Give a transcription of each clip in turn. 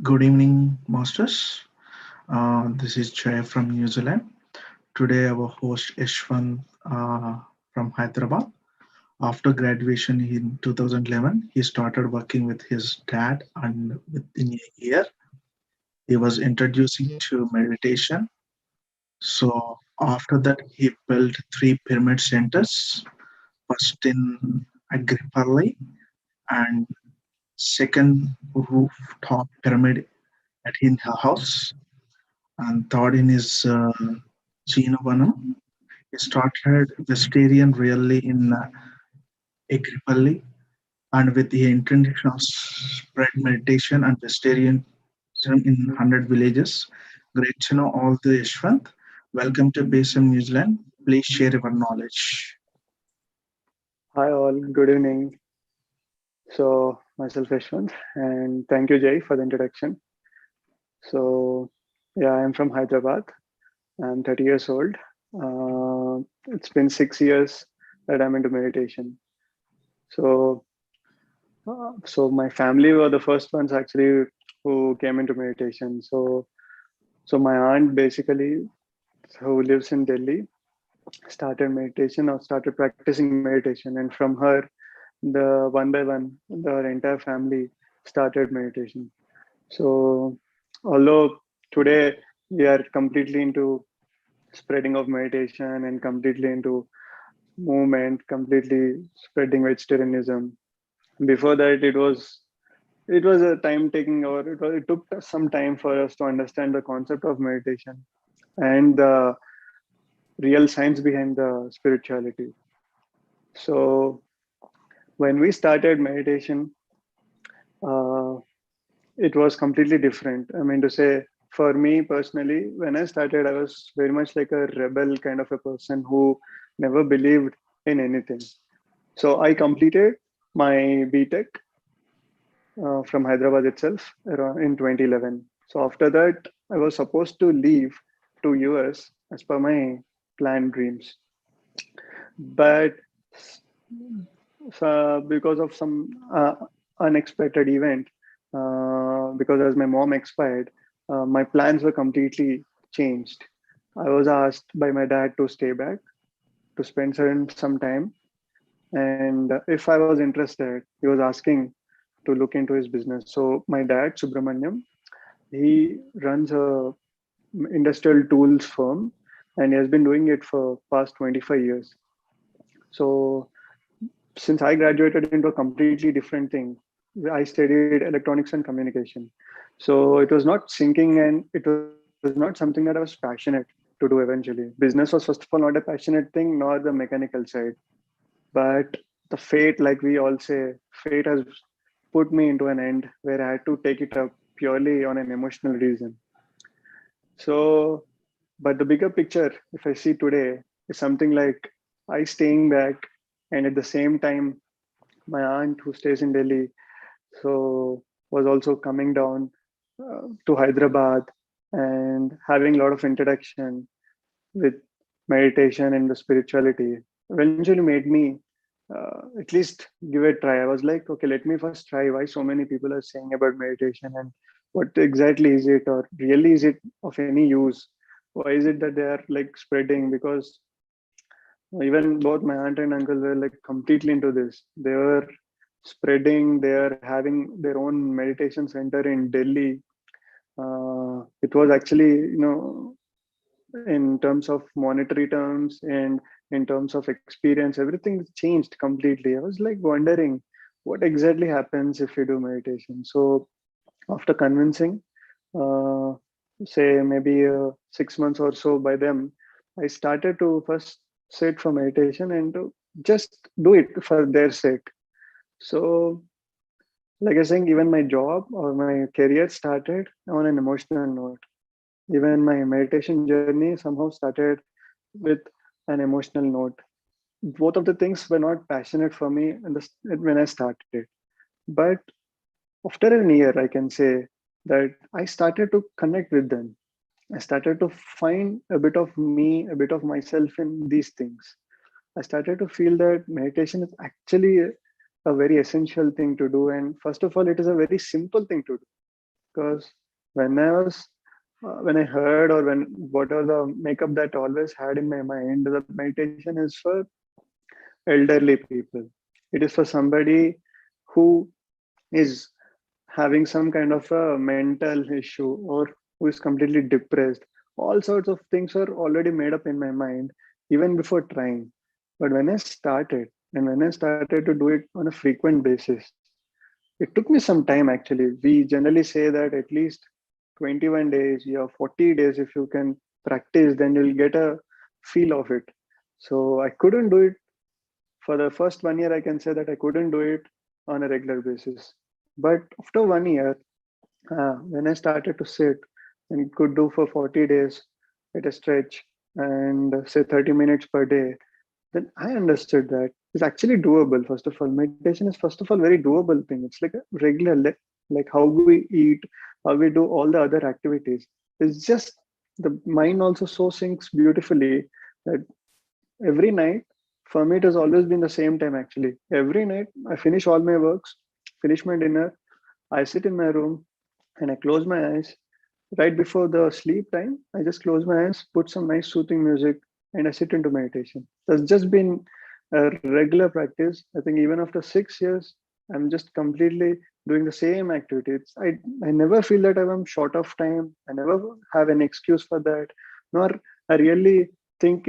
Good evening, masters. This is Jay from New Zealand. Today, our host Yashwanth from Hyderabad. After graduation in 2011, he started working with his dad, and within a year, he was introducing to meditation. So, after that, he built three pyramid centers: first in Agripalli, and second rooftop pyramid at in her house, and third in his Chinavanam. He started vegetarian really in Agripalli, and with the intention of spread meditation and vegetarianism in 100 villages. Great to know all the Yashwanth. Welcome to Basem, New Zealand. Please share your knowledge. Hi all, good evening. So myself Yashwanth and thank you Jay for the introduction. So yeah, I'm from Hyderabad. I'm 30 years old. It's been 6 years that I'm into meditation. So so my family were the first ones actually who came into meditation. So my aunt basically who lives in Delhi started meditation or started practicing meditation, and from her the one by one the entire family started meditation. So although today we are completely into spreading of meditation and completely into movement, completely spreading vegetarianism, before that it was a time taking, or it took some time for us to understand the concept of meditation and the real science behind the spirituality. So when we started meditation, uh, it was completely different. I mean, to say, for me personally, when I started, I was very much like a rebel kind of a person who never believed in anything. So I completed my BTech from Hyderabad itself around in 2011. So after that, I was supposed to leave to US as per my planned dreams. But because of some unexpected event, because as my mom expired, my plans were completely changed. I was asked by my dad to stay back to spend some time, and if I was interested, he was asking to look into his business. So my dad, Subramanyam, he runs a industrial tools firm, and he has been doing it for past 25 years. So since I graduated into a completely different thing, I studied electronics and communication. So it was not sinking, and it was not something that I was passionate to do eventually. Business was, first of all, not a passionate thing, nor the mechanical side. But the fate, like we all say, fate has put me into an end where I had to take it up purely on an emotional reason. So, but the bigger picture, if I see today, is something like I staying back, and at the same time, my aunt who stays in Delhi, so was also coming down to Hyderabad and having a lot of interaction with meditation and the spirituality. Eventually made me at least give it a try. I was like, okay, let me first try why so many people are saying about meditation, and what exactly is it, or really is it of any use? Why is it that they are like spreading? Because even both my aunt and uncle were like completely into this. They were spreading, they are having their own meditation center in Delhi. It was actually, in terms of monetary terms and in terms of experience, everything changed completely. I was like wondering what exactly happens if you do meditation. So after convincing, uh, say maybe 6 months or so by them, I started to first sit for meditation and to just do it for their sake. So like I was saying, even my job or my career started on an emotional note. Even my meditation journey somehow started with an emotional note. Both of the things were not passionate for me when I started. But after a year, I can say that I started to connect with them. I started to find a bit of me, a bit of myself in these things. I started to feel that meditation is actually a very essential thing to do. And first of all, it is a very simple thing to do. because when I was when I heard, or when whatever the makeup that I always had in my mind, the meditation is for elderly people. It is for somebody who is having some kind of a mental issue, or who is completely depressed. All sorts of things were already made up in my mind even before trying. But when I started, and when I started to do it on a frequent basis, it took me some time actually. We generally say that at least 21 days, yeah, 40 days, if you can practice, then you'll get a feel of it. So I couldn't do it for the first 1 year. I can say that I couldn't do it on a regular basis. But after 1 year, when I started to sit and could do for 40 days at a stretch, and say 30 minutes per day, then I understood that it's actually doable. First of all, meditation is first of all very doable thing. It's like a regular, like how we eat, how we do all the other activities. It's just the mind also so syncs beautifully that every night, for me, it has always been the same time actually. Every night, I finish all my works, finish my dinner, I sit in my room and I close my eyes. Right before the sleep time, I just close my eyes, put some nice soothing music, and I sit into meditation. That's just been a regular practice. I think even after 6 years, I'm just completely doing the same activities. I never feel that I'm short of time. I never have an excuse for that. Nor I really think,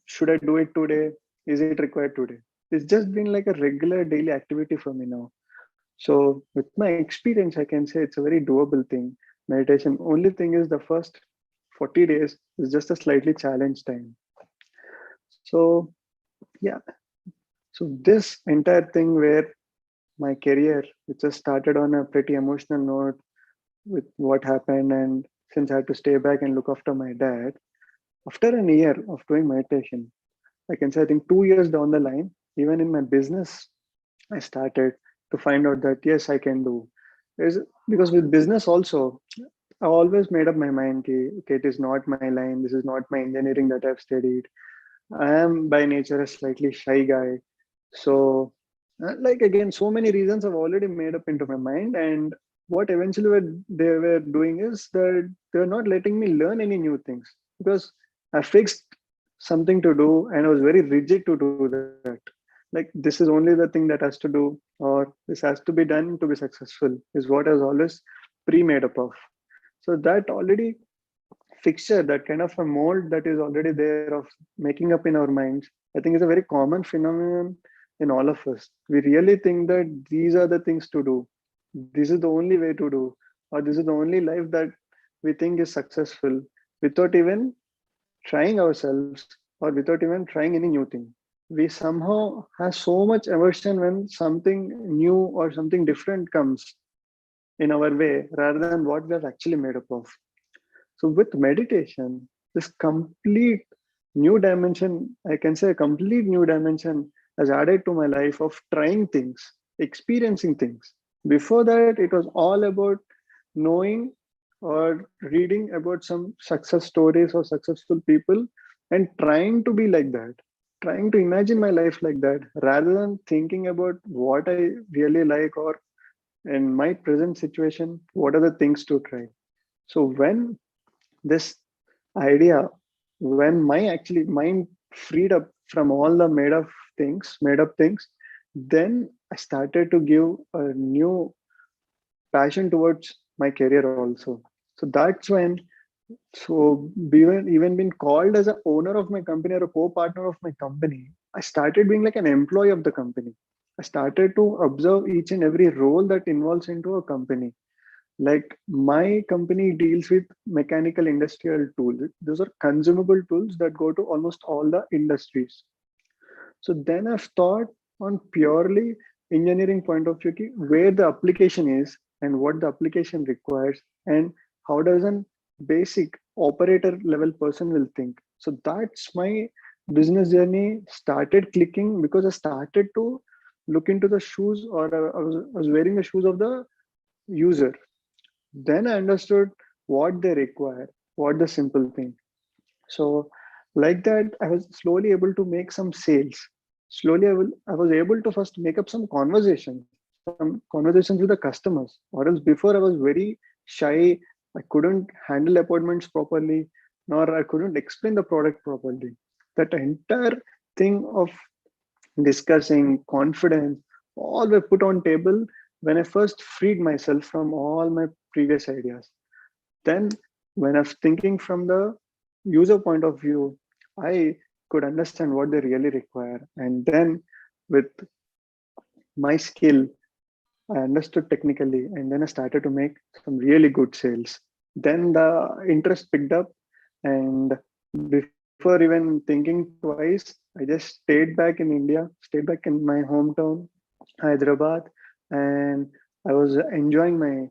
should I do it today? Is it required today? It's just been like a regular daily activity for me now. So with my experience, I can say it's a very doable thing. Meditation. Only thing is the first 40 days is just a slightly challenge time. So yeah. So this entire thing where my career, which just started on a pretty emotional note with what happened, and since I had to stay back and look after my dad, after a year of doing meditation, I can say I think 2 years down the line, even in my business, I started to find out that yes, I can do. Is because with business also, I always made up my mind, okay, it is not my line. This is not my engineering that I've studied. I am by nature a slightly shy guy. So, like again, so many reasons I've already made up into my mind. And what eventually they were doing is that they're not letting me learn any new things, because I fixed something to do and I was very rigid to do that. Like, this is only the thing that has to do, or this has to be done to be successful, is what I was always pre made up of. So, that already fixture, that kind of a mold that is already there of making up in our minds, I think is a very common phenomenon in all of us. We really think that these are the things to do, this is the only way to do, or this is the only life that we think is successful, without even trying ourselves, or without even trying any new thing. We somehow have so much aversion when something new or something different comes in our way, rather than what we have actually made up of. So with meditation, this complete new dimension, I can say a complete new dimension has added to my life of trying things, experiencing things. Before that, it was all about knowing or reading about some success stories or successful people and trying to be like that, trying to imagine my life like that, rather than thinking about what I really like, or in my present situation, what are the things to try. So when this idea, when my actually mind freed up from all the made up things, then I started to give a new passion towards my career also. So that's when, so even being called as an owner of my company or a co-partner of my company, I started being like an employee of the company. I started to observe each and every role that involves into a company. Like, my company deals with mechanical industrial tools. Those are consumable tools that go to almost all the industries. So then I've thought on purely engineering point of view, where the application is and what the application requires, and how does an basic operator level person will think. So that's my business journey started clicking, because I started to look into the shoes, or I was wearing the shoes of the user. Then I understood what they require, what the simple thing. So like that, I was slowly able to make some sales. Slowly, I was able to first make up some conversation. some conversations with the customers. Or else before I was very shy. I couldn't handle appointments properly, nor I couldn't explain the product properly. That entire thing of discussing, confidence, all were put on table when I first freed myself from all my previous ideas. Then, when I was thinking from the user point of view, I could understand what they really require. And then, with my skill, I understood technically, and then I started to make some really good sales. Then the interest picked up, and before even thinking twice, I just stayed back in India, stayed back in my hometown, Hyderabad, and I was enjoying my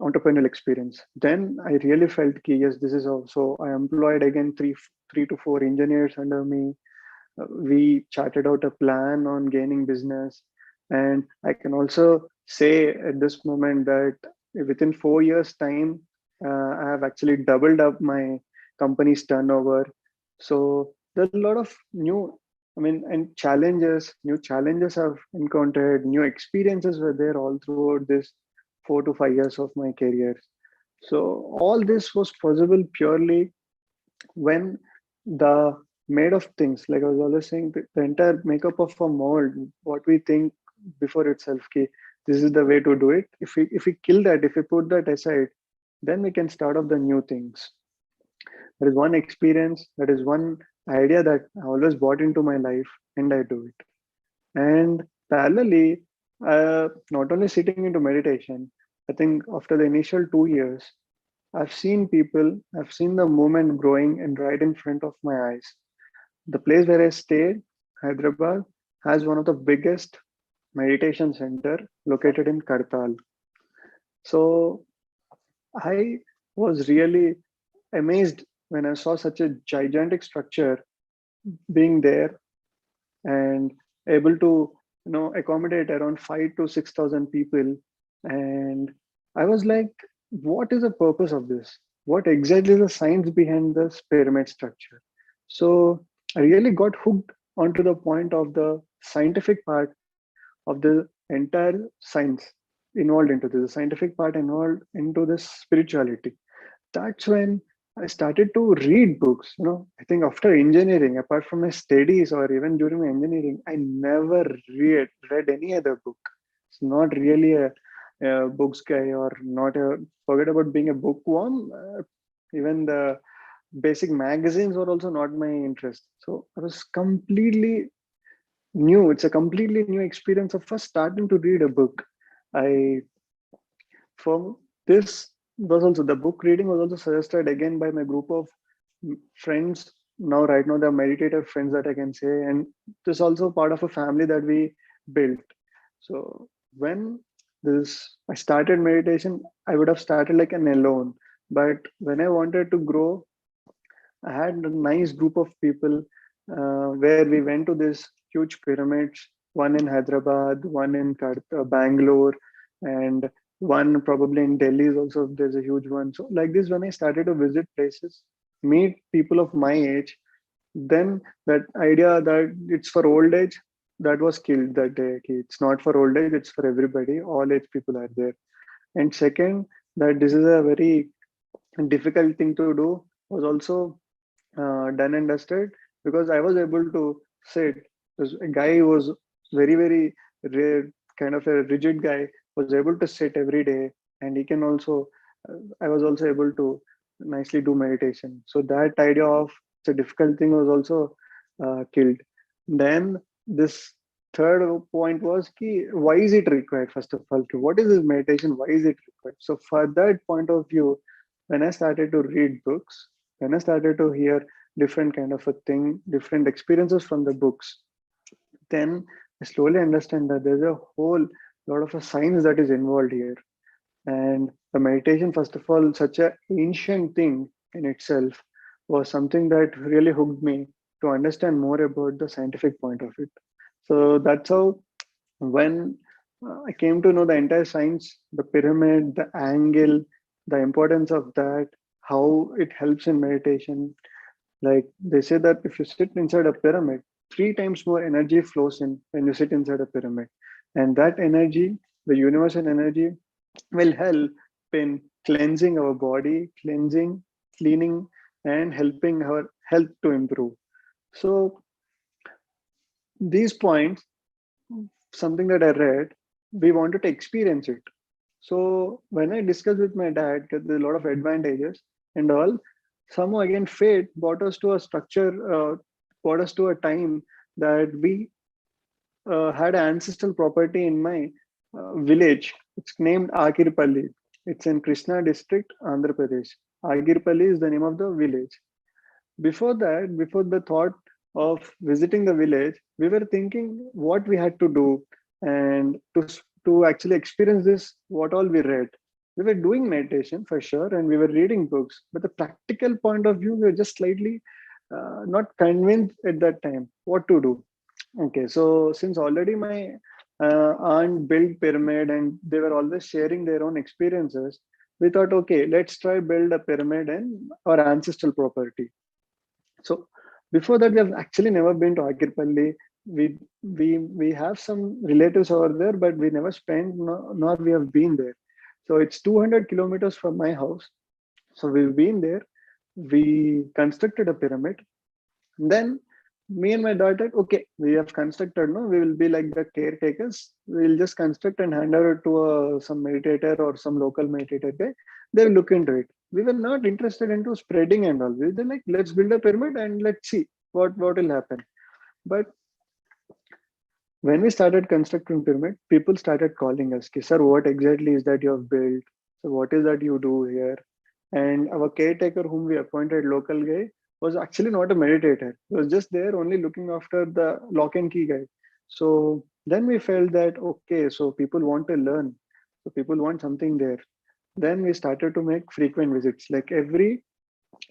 entrepreneurial experience. Then I really felt key, yes, this is also I employed again three to four engineers under me. We charted out a plan on gaining business, and I can also say at this moment that within 4 years time, I have actually doubled up my company's turnover. So there's a lot of and new challenges I've encountered, new experiences were there all throughout this 4 to 5 years of my career. So all this was possible purely when the made of things, like I was always saying, the entire makeup of a mold, what we think before itself, okay, this is the way to do it. If we kill that, if we put that aside, then we can start off the new things. That is one experience, that is one idea that I always brought into my life, and I do it. And parallelly, not only sitting into meditation, I think after the initial 2 years, I've seen people, I've seen the movement growing and right in front of my eyes. The place where I stayed, Hyderabad, has one of the biggest meditation center located in Kartal. So I was really amazed when I saw such a gigantic structure being there and able to accommodate around 5 to 6,000 people. And I was like, what is the purpose of this? What exactly is the science behind this pyramid structure? So I really got hooked onto the point of the scientific part of the entire science involved into this, the scientific part involved into this spirituality. That's when I started to read books. I think after engineering, apart from my studies or even during my engineering, I never read any other book. It's not really a books guy, or not a forget about being a bookworm. Even the basic magazines were also not my interest. So I was completely new. It's a completely new experience of first starting to read a book. I for this was also the book reading was also suggested again by my group of friends. Now right now they're meditative friends that I can say, and this also part of a family that we built. So when this I started meditation, I would have started like an alone, but when I wanted to grow, I had a nice group of people where we went to this huge pyramids, one in Hyderabad, one in Bangalore, and one probably in Delhi is also there's a huge one. So like this, when I started to visit places, meet people of my age, then that idea that it's for old age, that was killed that day. Okay, it's not for old age, it's for everybody. All age people are there. And second, that this is a very difficult thing to do was also done and dusted, because I was able to sit. This a guy who was very kind of a rigid guy was able to sit every day, and he can also. I was also able to nicely do meditation. So that idea of it's a difficult thing was also killed. Then this third point was key. Why is it required? First of all, what is this meditation? Why is it required? So for that point of view, when I started to read books, when I started to hear different kind of a thing, different experiences from the books, then I slowly understand that there's a whole lot of a science that is involved here. And the meditation, first of all, such a ancient thing in itself, was something that really hooked me to understand more about the scientific point of it. So that's how when I came to know the entire science, the pyramid, the angle, the importance of that, how it helps in meditation. Like they say that if you sit inside a pyramid, 3 times more energy flows in when you sit inside a pyramid. And that energy The universal energy will help in cleansing our body, cleaning, and helping our health to improve. So these points, something that I read, we wanted to experience it. So when I discussed with my dad, that there's a lot of advantages and all, somehow again fate brought us to a structure, brought us to a time that we had an ancestral property in my village. It's named Agirpalli. It's in Krishna district, Andhra Pradesh. Agirpalli is the name of the village. Before that, before the thought of visiting the village, we were thinking what we had to do and to actually experience this, what all we read. We were doing meditation for sure, and we were reading books, but the practical point of view, we were just slightly not convinced at that time what to do. Okay, so since already my aunt built pyramid and they were always sharing their own experiences, we thought, okay, let's try build a pyramid in our ancestral property. So before that, we have actually never been to Agirpalli. We have some relatives over there, but we never spent nor we have been there. So it's 200 kilometers from my house. So we've been there. We constructed a pyramid. Then me and my daughter, okay, we have constructed, no, we will be like the caretakers. We'll just construct and hand over to some meditator or some local meditator guy. They'll look into it. We were not interested into spreading and all. We were like, let's build a pyramid and let's see what will happen. But when we started constructing pyramid, people started calling us, sir, what exactly is that you have built? So what is that you do here? And our caretaker, whom we appointed, local guy, was actually not a meditator. He was just there only looking after the lock and key guy. So then we felt that, okay, so people want to learn. So people want something there. Then we started to make frequent visits. Like every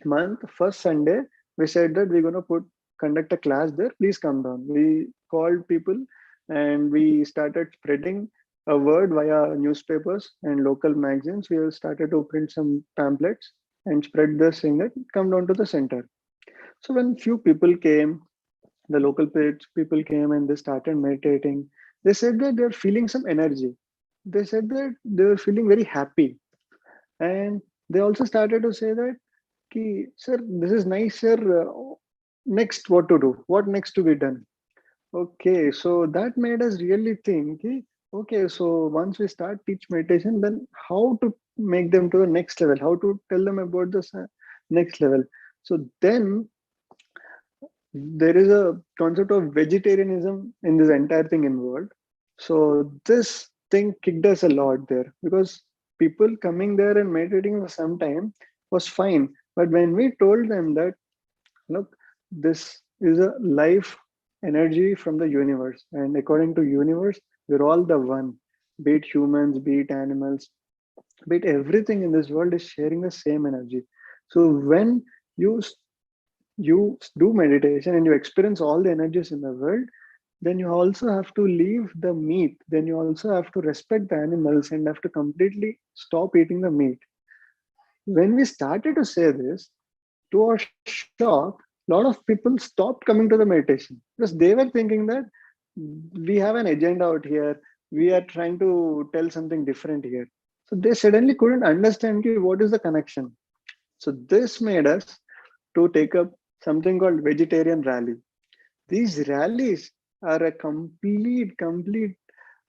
month, first Sunday, we said that we're going to conduct a class there. Please come down. We called people and we started spreading a word via newspapers and local magazines. We started to print some pamphlets and spread this saying that come down to the center. So when few people came, the local people came and they started meditating. They said that they're feeling some energy. They said that they were feeling very happy. And they also started to say that, Ki, sir, this is nice, sir. Next, what to do? What next to be done? Okay, so that made us really think, okay, so once we start teach meditation, then how to make them to the next level? How to tell them about this next level? So then there is a concept of vegetarianism in this entire thing involved. So this thing kicked us a lot there because people coming there and meditating for some time was fine. But when we told them that, look, this is a life energy from the universe, and according to universe, we're all the one. Be it humans, be it animals, be it everything in this world is sharing the same energy. So when you you do meditation and you experience all the energies in the world, then you also have to leave the meat. Then you also have to respect the animals and have to completely stop eating the meat. When we started to say this, to our shock, a lot of people stopped coming to the meditation because they were thinking that we have an agenda out here. We are trying to tell something different here. So they suddenly couldn't understand what is the connection. So this made us to take up something called vegetarian rally. These rallies are a complete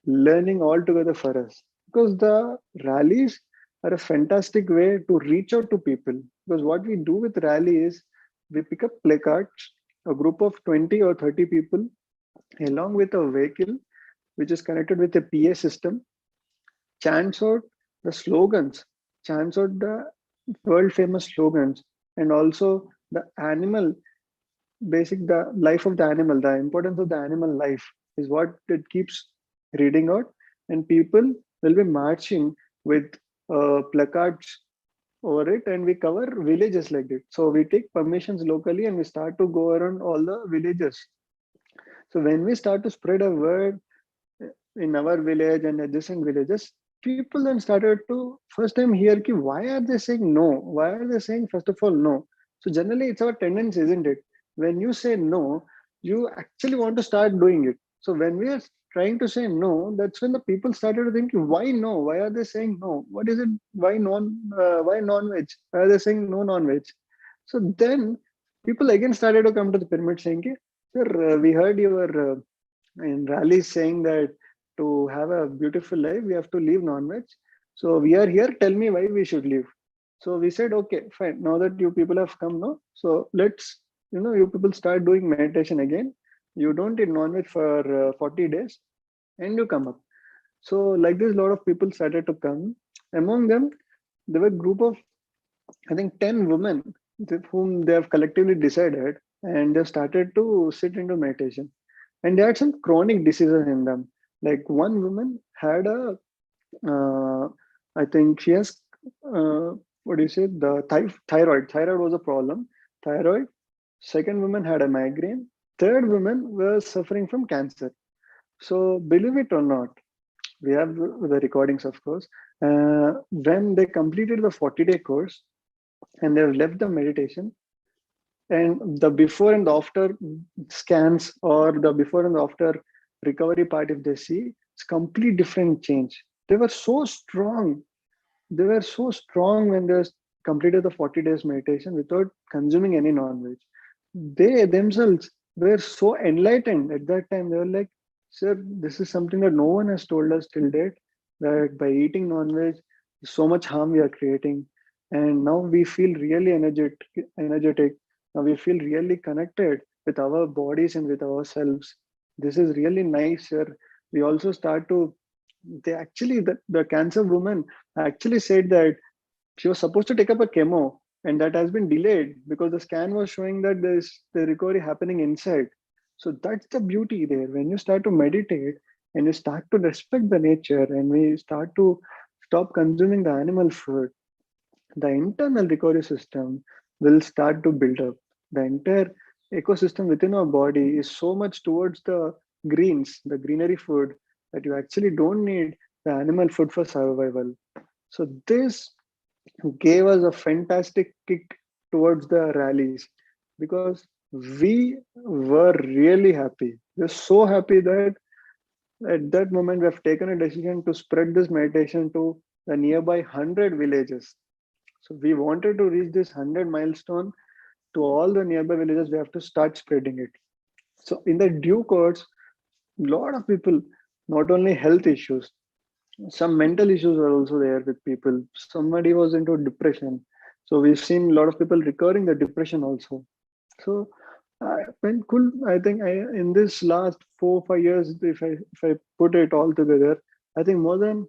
learning altogether for us because the rallies are a fantastic way to reach out to people. Because what we do with rally is we pick up placards, a group of 20 or 30 people, along with a vehicle which is connected with a PA system, chants out the slogans, chants out the world famous slogans, and also the animal the life of the animal, the importance of the animal life is what it keeps reading out, and people will be marching with placards over it, and we cover villages like that. So we take permissions locally and we start to go around all the villages. So when we start to spread a word in our village and adjacent villages, people then started to first time hear ki why are they saying no? Why are they saying first of all no? So generally it's our tendency, isn't it? When you say no, you actually want to start doing it. So when we are trying to say no, that's when the people started thinking, why no? Why are they saying no? What is it? Why non-veg? Why are they saying no non-veg? So then people again started to come to the pyramid saying, sir, we heard you were in rallies saying that to have a beautiful life, we have to leave non-veg. So we are here. Tell me why we should leave. So we said, okay, fine. Now that you people have come, no, so let's, you people start doing meditation again. You don't eat non-veg for 40 days, and you come up. So like this, a lot of people started to come. Among them, there were a group of, I think, 10 women with whom they have collectively decided, and they started to sit into meditation. And they had some chronic diseases in them. Like one woman had uh, I think she has, what do you say, the thyroid. Thyroid was a problem. Thyroid. Second woman had a migraine. Third woman was suffering from cancer. So believe it or not, we have the recordings, of course. When they completed the 40-day course and they've left the meditation, and the before and the after scans or the before and the after recovery part, if they see, it's complete different change. They were so strong. They were so strong when they completed the 40 days meditation without consuming any non-veg. They themselves were so enlightened at that time. They were like, sir, this is something that no one has told us till date, that by eating non-veg, so much harm we are creating. And now we feel really energetic. Now we feel really connected with our bodies and with ourselves. This is really nice, sir. We also start to, they actually, the cancer woman actually said that she was supposed to take up a chemo, and that has been delayed because the scan was showing that there's the recovery happening inside. So that's the beauty there. When you start to meditate and you start to respect the nature, and we start to stop consuming the animal food, the internal recovery system will start to build up. The entire ecosystem within our body is so much towards the greens, the greenery food, that you actually don't need the animal food for survival. So this gave us a fantastic kick towards the rallies, because we were really happy. We're so happy that at that moment we have taken a decision to spread this meditation to the nearby 100 villages. So we wanted to reach this 100 milestone to all the nearby villages. We have to start spreading it. So in the due course, a lot of people, not only health issues, some mental issues were also there with people. Somebody was into depression. So we've seen a lot of people recurring the depression also. So when cool, I think in this last 4 5 years, if I put it all together, I think more than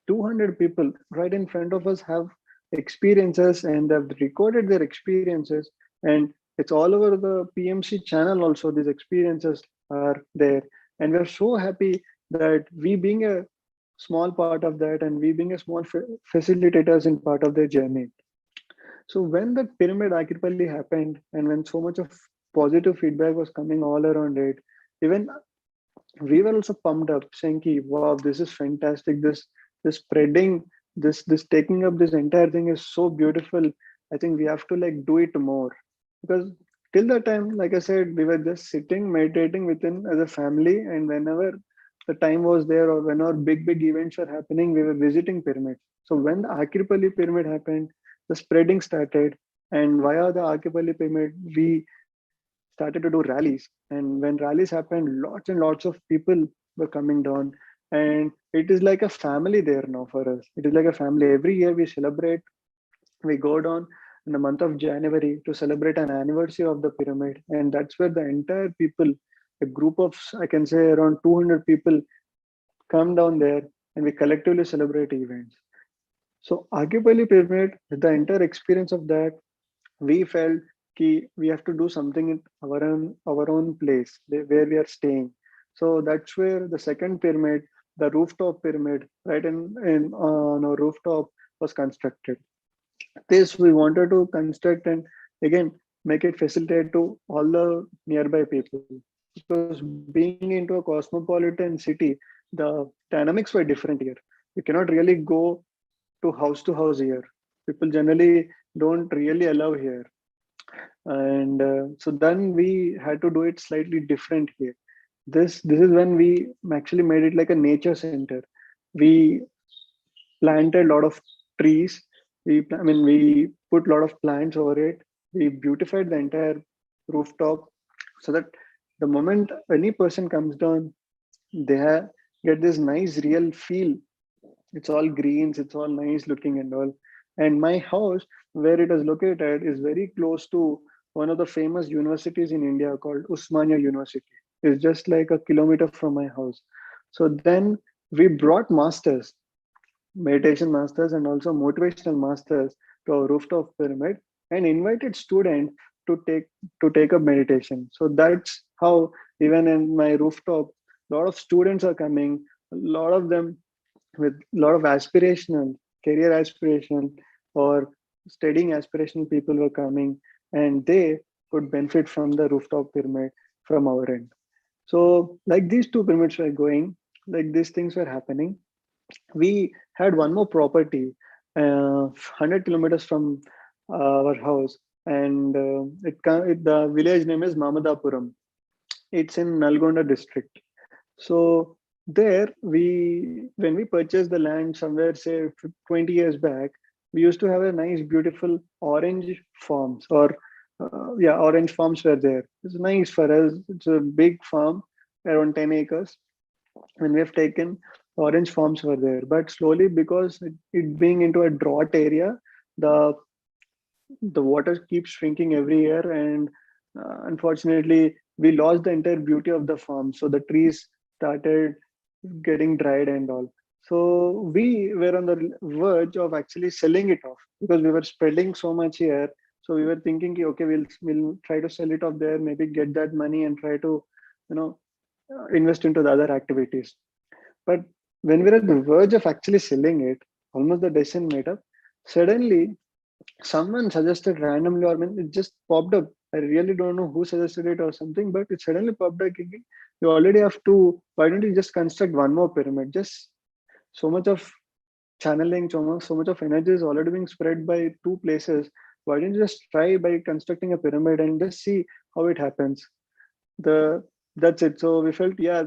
200 people right in front of us have experiences, and they've recorded their experiences, and it's all over the PMC channel also. These experiences are there, and we're so happy that we being a small part of that, and we being a small facilitators in part of their journey. So when the pyramid archetypally happened, and when so much of positive feedback was coming all around it, even we were also pumped up, saying, Ki, wow, this is fantastic. This spreading, this taking up this entire thing is so beautiful. I think we have to like do it more. Because till that time, like I said, we were just sitting, meditating within as a family, and whenever the time was there, or whenever big events were happening, we were visiting pyramids. So when the Akropoli pyramid happened, the spreading started, and via the Akropoli pyramid, we started to do rallies. And when rallies happened, lots and lots of people were coming down. And it is like a family there now for us. It is like a family. Every year we celebrate, we go down in the month of January to celebrate an anniversary of the pyramid. And that's where the entire people, a group of, I can say, around 200 people come down there, and we collectively celebrate events. So Akropoli pyramid, the entire experience of that, we felt we have to do something in our own place where we are staying. So that's where the second pyramid, the rooftop pyramid, right in on our rooftop, was constructed. This we wanted to construct, and again make it facilitate to all the nearby people, because being into a cosmopolitan city, the dynamics were different here. You cannot really go to house here. People generally don't really allow here. And so then we had to do it slightly different here. This is when we actually made it like a nature center. We planted a lot of trees. We put a lot of plants over it. We beautified the entire rooftop so that the moment any person comes down, they get this nice real feel. It's all greens, it's all nice looking and all. And my house, where it is located, is very close to one of the famous universities in India called Usmania University. It's just like a kilometer from my house. So then we brought masters, meditation masters and also motivational masters to our rooftop pyramid and invited students to take up meditation. So that's how even in my rooftop, a lot of students are coming, a lot of them with a lot of aspirational, career aspirational or studying aspirational people were coming, and they could benefit from the rooftop pyramid from our end. So like these two pyramids were going, like these things were happening. We had one more property 100 kilometers from our house, and the village name is Mamadapuram. It's in Nalgonda district. So there when we purchased the land somewhere, say 20 years back, we used to have a nice, beautiful orange farms or yeah, orange farms were there. It's nice for us. It's a big farm, around 10 acres, and we have taken orange farms were there. But slowly, because it being into a drought area, the the water keeps shrinking every year, and unfortunately we lost the entire beauty of the farm. So the trees started getting dried and all. So we were on the verge of actually selling it off because we were spending so much here. So we were thinking, "Ki, okay, we'll try to sell it off there, maybe get that money and try to, you know, invest into the other activities." But when we were at the verge of actually selling it, almost the decision made up, suddenly someone suggested randomly, or I mean, it just popped up. I really don't know who suggested it or something, but it suddenly popped up thinking, you already have two. Why don't you just construct one more pyramid? Just so much of channeling, so much of energy is already being spread by two places. Why don't you just try by constructing a pyramid and just see how it happens? The That's it. So we felt, yeah,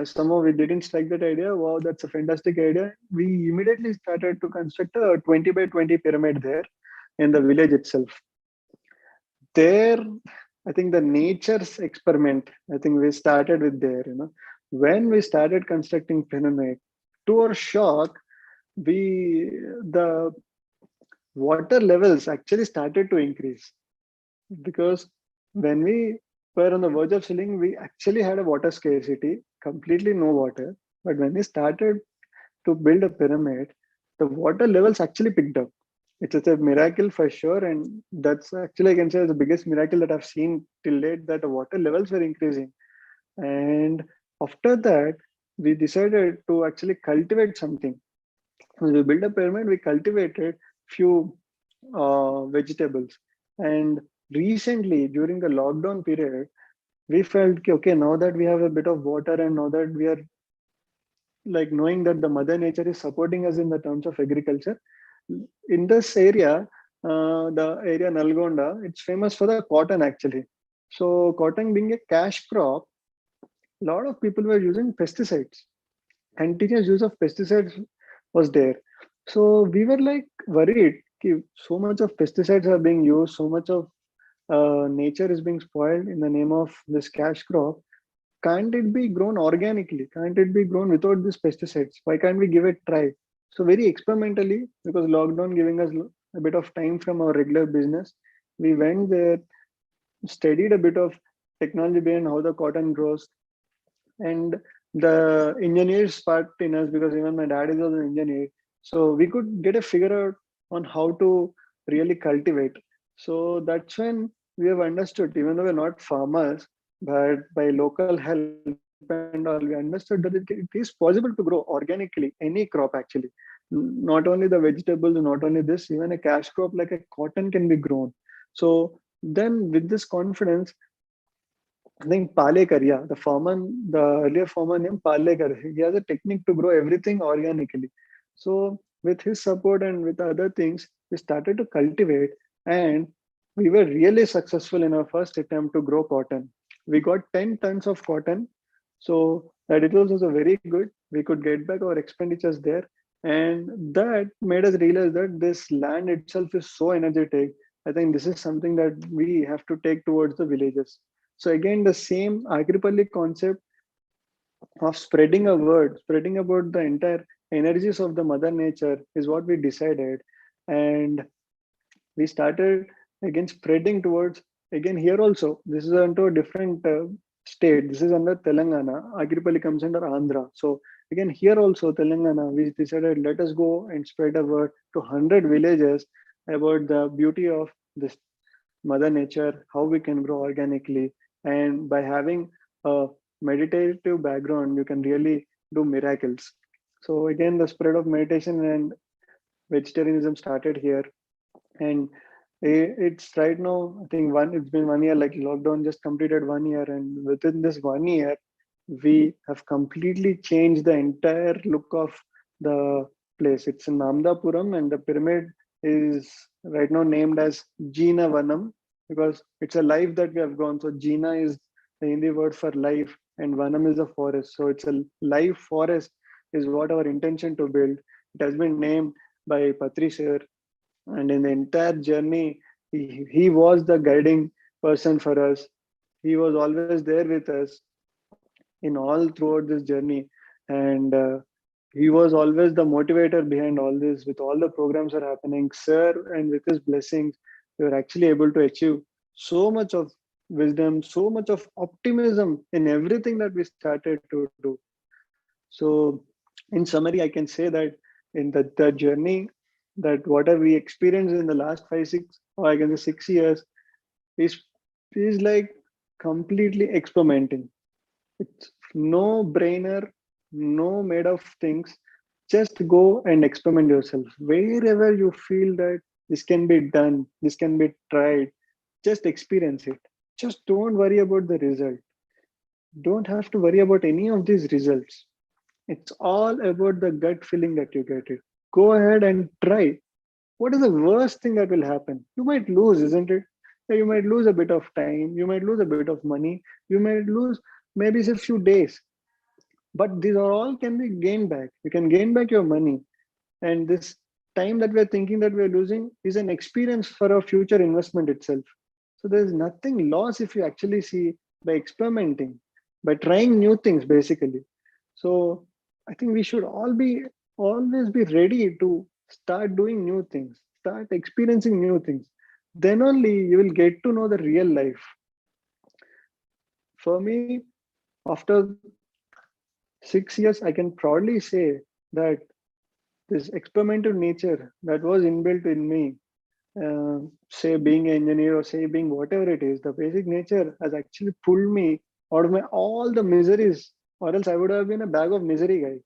somehow we didn't strike that idea. Wow, that's a fantastic idea. We immediately started to construct a 20 by 20 pyramid there in the village itself. There, I think the nature's experiment, I think we started with there, when we started constructing pyramid, to our shock, we the water levels actually started to increase, because when we were on the verge of selling, we actually had a water scarcity, completely no water. But when we started to build a pyramid, the water levels actually picked up. It's a miracle for sure, and that's actually, I can say, the biggest miracle that I've seen till date, that the water levels were increasing. And after that, we decided to actually cultivate something. When we built a pyramid, we cultivated few vegetables. And recently, during the lockdown period, we felt, okay, now that we have a bit of water and now that we are like knowing that the mother nature is supporting us in the terms of agriculture, in this area, the area Nalgonda, it's famous for the cotton actually. So cotton being a cash crop, a lot of people were using pesticides. Continuous use of pesticides was there. So we were like worried, ki, so much of pesticides are being used, so much of nature is being spoiled in the name of this cash crop. Can't it be grown organically? Can't it be grown without these pesticides? Why can't we give it a try? So very experimentally, because lockdown giving us a bit of time from our regular business, we went there, studied a bit of technology behind how the cotton grows, and the engineers part in us, because even my dad is also an engineer. So we could get a figure out on how to really cultivate. So that's when we have understood, even though we're not farmers, but by local help and all, we understood that it is possible to grow organically any crop actually. Not only the vegetables, not only this, even a cash crop like a cotton can be grown. So then with this confidence, I think Palekar, yeah, the earlier farmer named Palekar, he has a technique to grow everything organically. So with his support and with other things, we started to cultivate, and we were really successful in our first attempt to grow cotton. We got 10 tons of cotton So that it was also very good. We could get back our expenditures there. And that made us realize that this land itself is so energetic. I think this is something that we have to take towards the villages. So again, the same Agripalli concept of spreading a word, spreading about the entire energies of the mother nature is what we decided. And we started again spreading towards, again here also, this is into a different state. This is under Telangana. Agripalli comes under Andhra. So again here also Telangana, we decided let us go and spread a word to 100 villages about the beauty of this mother nature, how we can grow organically. And by having a meditative background, you can really do miracles. So again, the spread of meditation and vegetarianism started here. And it's right now, I think it's been 1 year, like lockdown just completed 1 year, and within this 1 year we have completely changed the entire look of the place. It's in Namdapuram, and the pyramid is right now named as Jina Vanam, because it's a life that we have gone. So Jina is the Hindi word for life, and Vanam is a forest. So it's a life forest is what our intention to build. It has been named by Patri sir, and in the entire journey, he was the guiding person for us. He was always there with us in all throughout this journey. And he was always the motivator behind all this. With all the programs are happening, sir, and with his blessings, we were actually able to achieve so much of wisdom, so much of optimism in everything that we started to do. So in summary, I can say that in the journey, that whatever we experienced in the last 5 6, or I can say 6 years, is like completely experimenting. It's no brainer, no made of things. Just go and experiment yourself wherever you feel that this can be done, this can be tried. Just experience it. Just don't worry about the result. Don't have to worry about any of these results. It's all about the gut feeling that you get it. Go ahead and try. What is the worst thing that will happen? You might lose, isn't it? Yeah, you might lose a bit of time, you might lose a bit of money, you might lose maybe a few days, but these are all can be gained back. You can gain back your money, and this time that we're thinking that we're losing is an experience for our future investment itself. So there's nothing lost if you actually see, by experimenting, by trying new things basically. So I think we should all be always be ready to start doing new things, start experiencing new things. Then only you will get to know the real life. For me, after 6 years, I can proudly say that this experimental nature that was inbuilt in me, say being an engineer or say being whatever it is, the basic nature has actually pulled me out of my all the miseries, or else I would have been a bag of misery guy.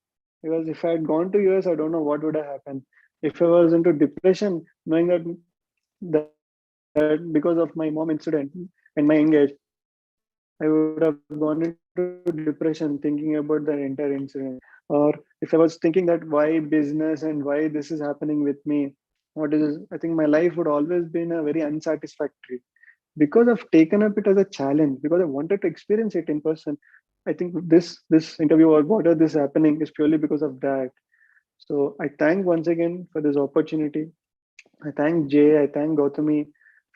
Because if I had gone to US, I don't know what would have happened. If I was into depression, knowing that because of my mom incident and my engage, I would have gone into depression thinking about the entire incident. Or if I was thinking that why business and why this is happening with me, what is this? I think my life would always been a very unsatisfactory, because I've taken up it as a challenge, because I wanted to experience it in person. I think this interview or what are this happening is purely because of that. So I thank once again for this opportunity. I thank Jay, I thank Gautami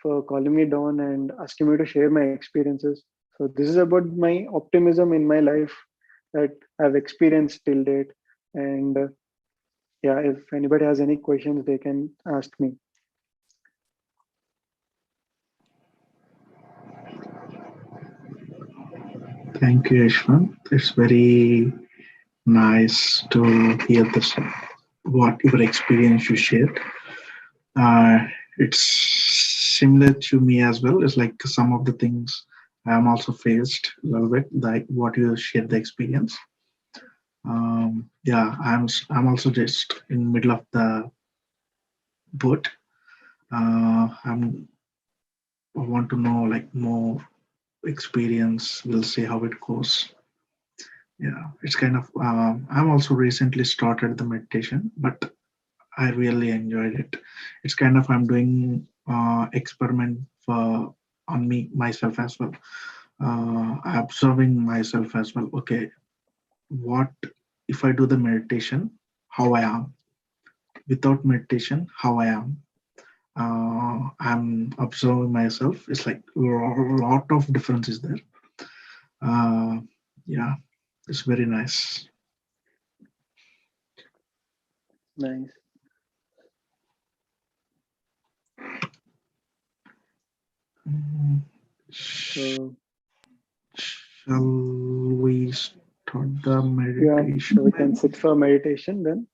for calling me down and asking me to share my experiences. So this is about my optimism in my life that I've experienced till date. And yeah, if anybody has any questions, they can ask me. Thank you, Yashwanth. It's very nice to hear this, what your experience you shared. Uh, it's similar to me as well. It's like some of the things I am also faced a little bit, like what you shared the experience. Yeah, I'm also just in middle of the boat. I want to know like more experience. We'll see how it goes. Yeah, it's kind of. I'm also recently started the meditation, but I really enjoyed it. It's kind of I'm doing experiment for on me myself as well. observing myself as well. Okay, what if I do the meditation, how I am? Without meditation, how I am? I'm observing myself. It's like a lot of difference is there. Uh, yeah, it's very nice. Nice. Mm, sh- So Shall we start the yeah, so meditation we can then? sit for meditation then.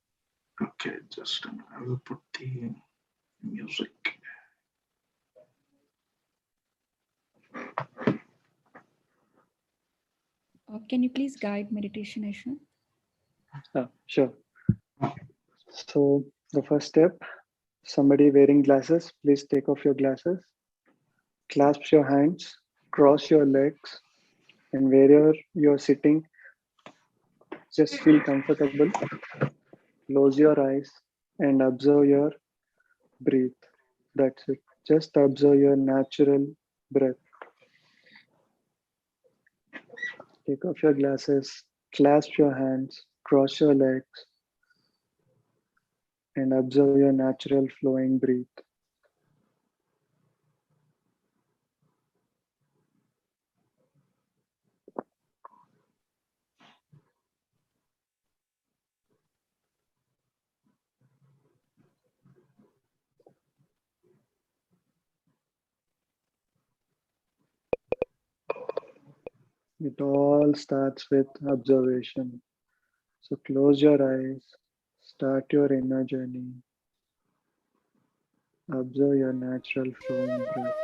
Okay, just I will put the music. Can you please guide meditation, Ashwin? Sure. So the first step, somebody wearing glasses, please take off your glasses, clasp your hands, cross your legs, and wherever you're sitting, just feel comfortable. Close your eyes and observe your breath. That's it. Just observe your natural breath. Take off your glasses, clasp your hands, cross your legs, and observe your natural flowing breath. It all starts with observation. So close your eyes, start your inner journey, observe your natural flowing breath.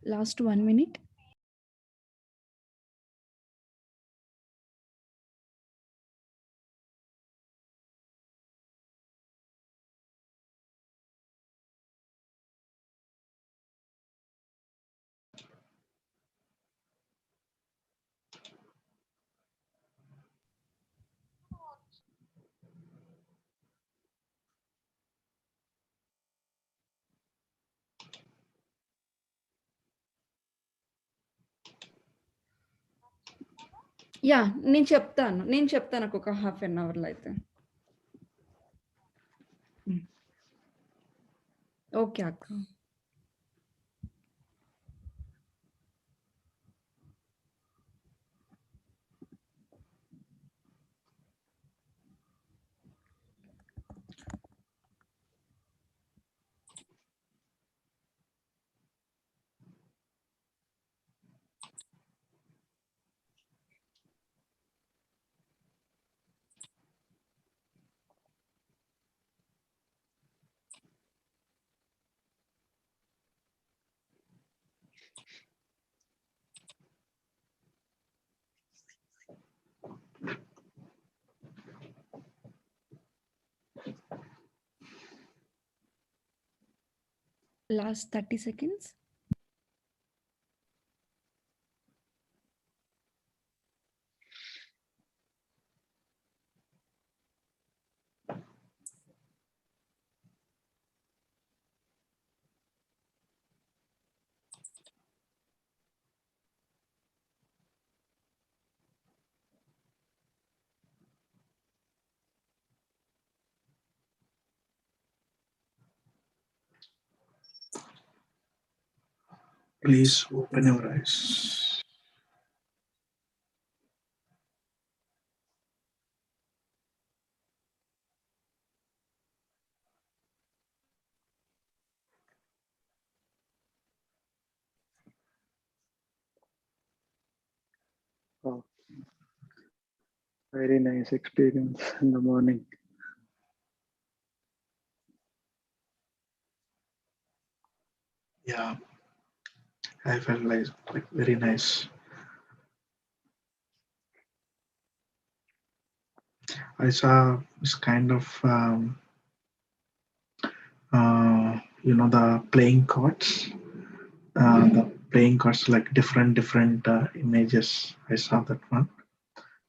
Last 1 minute. Yeah నేను చెప్తాను ఒక half an అవర్లో అయితే. Okay అక్క. Last 30 seconds. Please open your eyes. Oh, very nice experience in the morning. Yeah, I felt like very nice. I saw this kind of the playing cards. The playing cards like different images. I saw that one,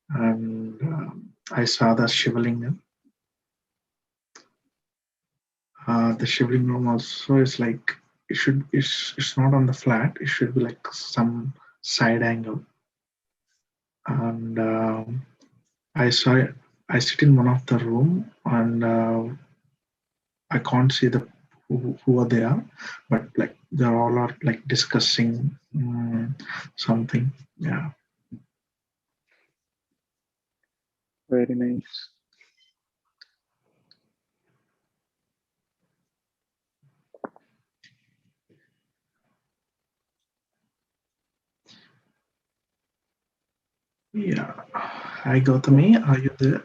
and I saw the Shivalingam. The Shivalingam also is like it's not on the flat. It should be like some side angle, and I saw I sit in one of the room and I can't see who are they are, but like they're all are like discussing something. Yeah, Very nice. Yeah. Hi, Gautami. Are you there?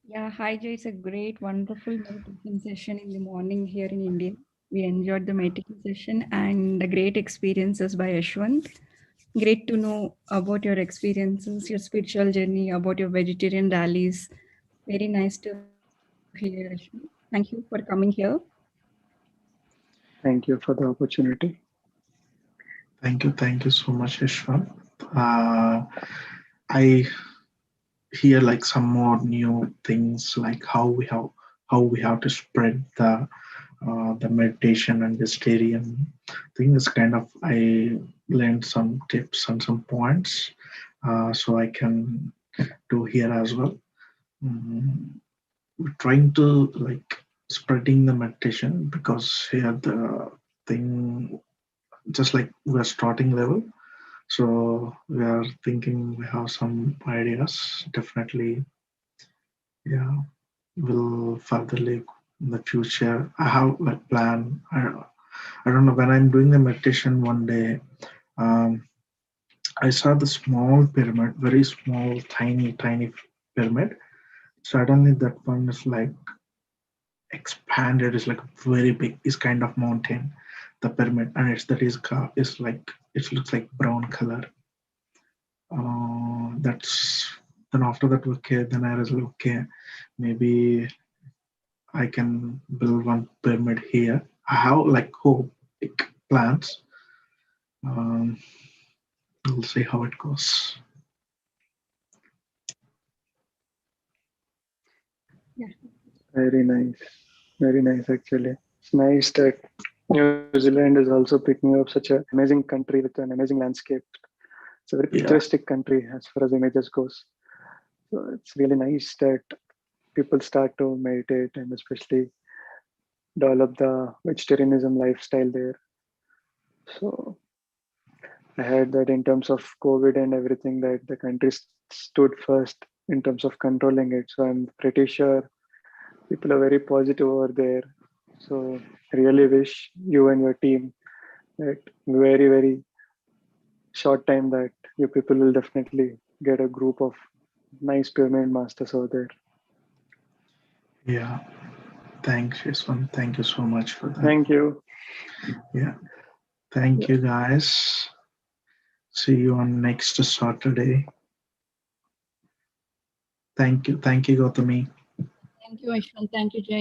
Yeah, hi Jay. It's a great, wonderful meditation session in the morning here in India. We enjoyed the meditation session and the great experiences by Yashwanth. Great to know about your experiences, your spiritual journey, about your vegetarian rallies. Very nice to hear, Yashwanth. Thank you for coming here. Thank you for the opportunity. Thank you so much, Ishwan. Uh, I hear like some more new things, like how we have to spread the meditation and vegetarian thing. Is kind of I learned some tips and some points, so I can do here as well. Mm, we're trying to like spreading the meditation because here the thing just like we're starting level, so we are thinking we have some ideas definitely. Yeah, will furtherly in the future. I have like plan. I don't know, when I'm doing the meditation one day, um, I saw the small pyramid, very small, tiny pyramid. Suddenly that one is like expanded, is like very big, is kind of mountain, the pyramid, and it's that is like it looks like brown color. That's then after that, okay, then I was like, okay, maybe I can build one pyramid here. I have like hope, like plans. Um, we'll see how it goes. Yeah. Very nice. Very nice, actually. It's nice that New Zealand is also picking up such an amazing country with an amazing landscape. It's a very Yeah, picturesque country as far as images goes. So it's really nice that people start to meditate and especially develop the vegetarianism lifestyle there. So I heard that in terms of COVID and everything, that the country stood first in terms of controlling it. So I'm pretty sure people are very positive over there. So I really wish you and your team that very short time that you people will definitely get a group of nice pyramid masters over there. yeah. Thanks, Yaswan. Thank you so much for that. Thank you. Yeah, thank Yeah. you, guys. See you on next Saturday. Thank you, Gautami. Thank you, Ashwin. Thank you, Jay.